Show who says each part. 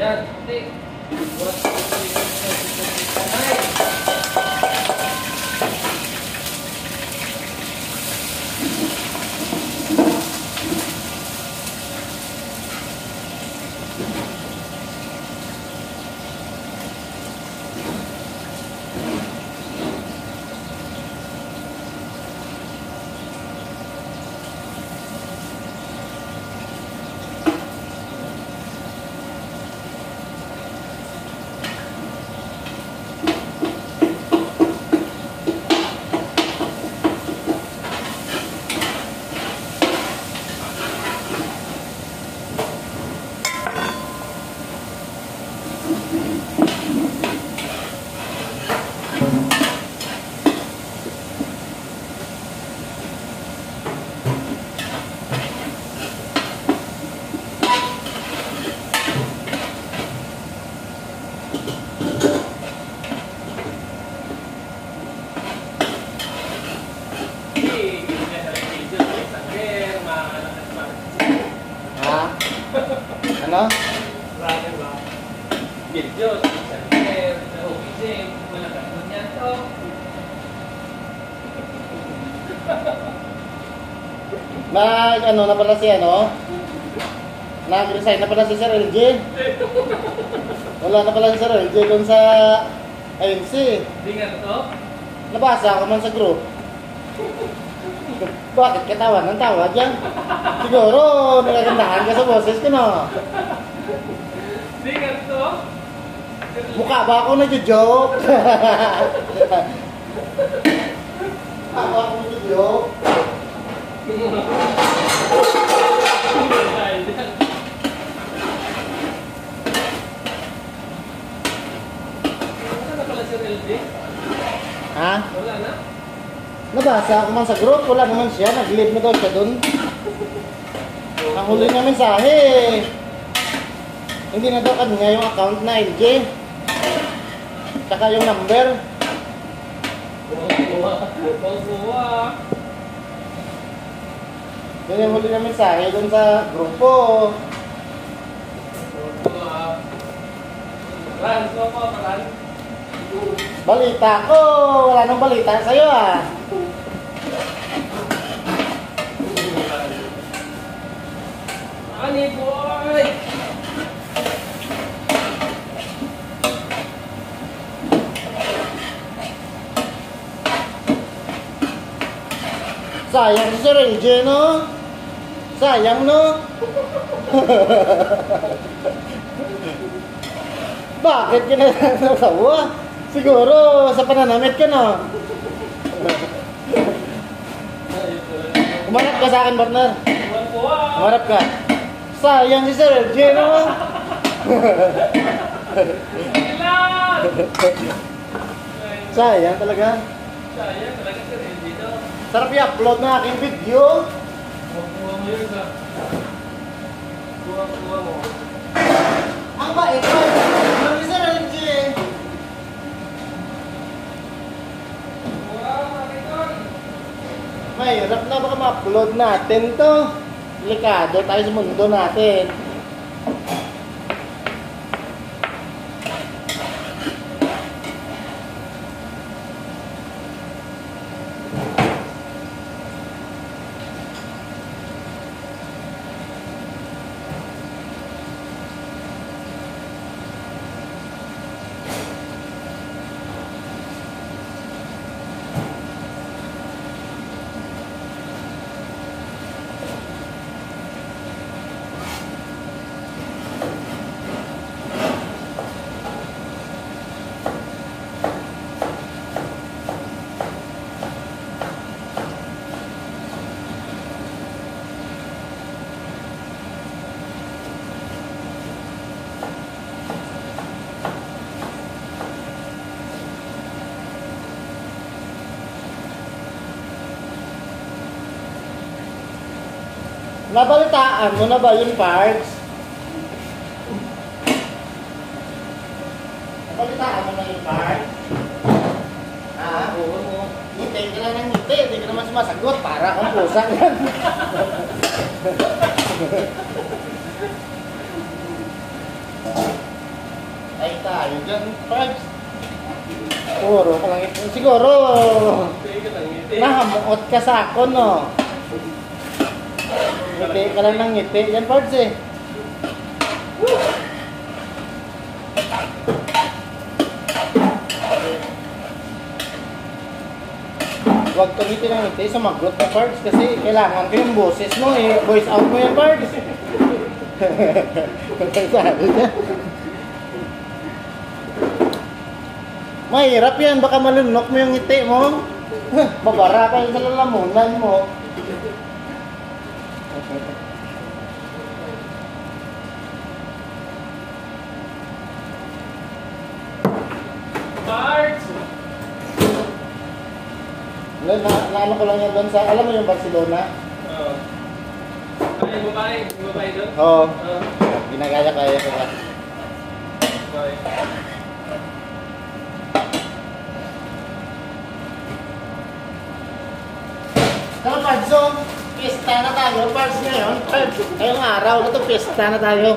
Speaker 1: Yan, tik. Buat
Speaker 2: ano?
Speaker 1: Ramen ba? Video, center, OPJ, malakas mo niyan to.
Speaker 2: Ano na pala si ano? Nag-resign na pala si Sir LG. Wala na pala si Sir LG dun sa INC.
Speaker 1: Di nga to?
Speaker 2: Nabasa ako man sa group. Bakit katawan ng tawa dyan? Siguro, nagagandahan ka sa boses ko, no?
Speaker 1: Di nga to?
Speaker 2: Mukha ba ako nagjo-joke? Mukha ba ako nagjo-joke?
Speaker 1: Wala na pala si LD?
Speaker 2: Ha?
Speaker 1: Wala na?
Speaker 2: Nabasa ako man sa group, wala naman siya, nag-leave na daw siya dun. Ang huli niya mensahe, hindi na daw kanya yung account na LG. Tsaka yung number.
Speaker 1: Buwa.
Speaker 2: Yun yung huli na mensahe dun sa grupo.
Speaker 1: Buwa. Ran, so po, Ran.
Speaker 2: Balita ko, wala nang balita sa'yo ah.
Speaker 1: Ani boy!
Speaker 2: Sayang si Sir LG, no? Sayang, no? Bakit ka na natawa? Siguro sa pananamit ka, no? Umarap ka sa akin, partner. Umarap ka. Sayang si Sir LG, no? Sayang talaga.
Speaker 1: Sayang talaga si LG to.
Speaker 2: Sarap i-upload na aking video.
Speaker 1: Buwa mo yun ka. Buwa mo.
Speaker 2: Ang bait ko. Ano si Sir LG?
Speaker 1: Buwa, makikon.
Speaker 2: Mahirap na baka ma-upload natin to. Delikado tayo sa mundo natin. Nabalitaan mo na ba yung parts? Nabalitaan mo na yung parts? Ha?
Speaker 1: Oo.
Speaker 2: Ngiti ka lang ng ngiti, hindi ka naman sumasagot para kang pusa yan. tayo dyan, Pards. Siguro ka lang ito. Siguro,
Speaker 1: Kaya ka lang ngiti.
Speaker 2: nahamuot ka sa ako, no? Ngiti ka lang ng ngiti. Yan, Pards eh. Huwag ka ngiti ng ngiti, sumagot ka, Pards. Kasi kailangan ko yung boses mo eh. Voice out mo yan, Pards. Sabi niya. Mahirap yan, baka malunok mo yung ngiti mo. Babara ka sa lalamunan mo.
Speaker 1: Parts!
Speaker 2: Naano ko lang yan doon sa, alam mo yung Barcelona?
Speaker 1: Oo. Ay, yung babae doon?
Speaker 2: Oo.
Speaker 1: Oo.
Speaker 2: Ginagaya-kaya ko ka.
Speaker 1: Babae.
Speaker 2: Pero Pards, so, pista na tayo, Pards ngayon. Pards, ngayong araw na to, pista na tayo.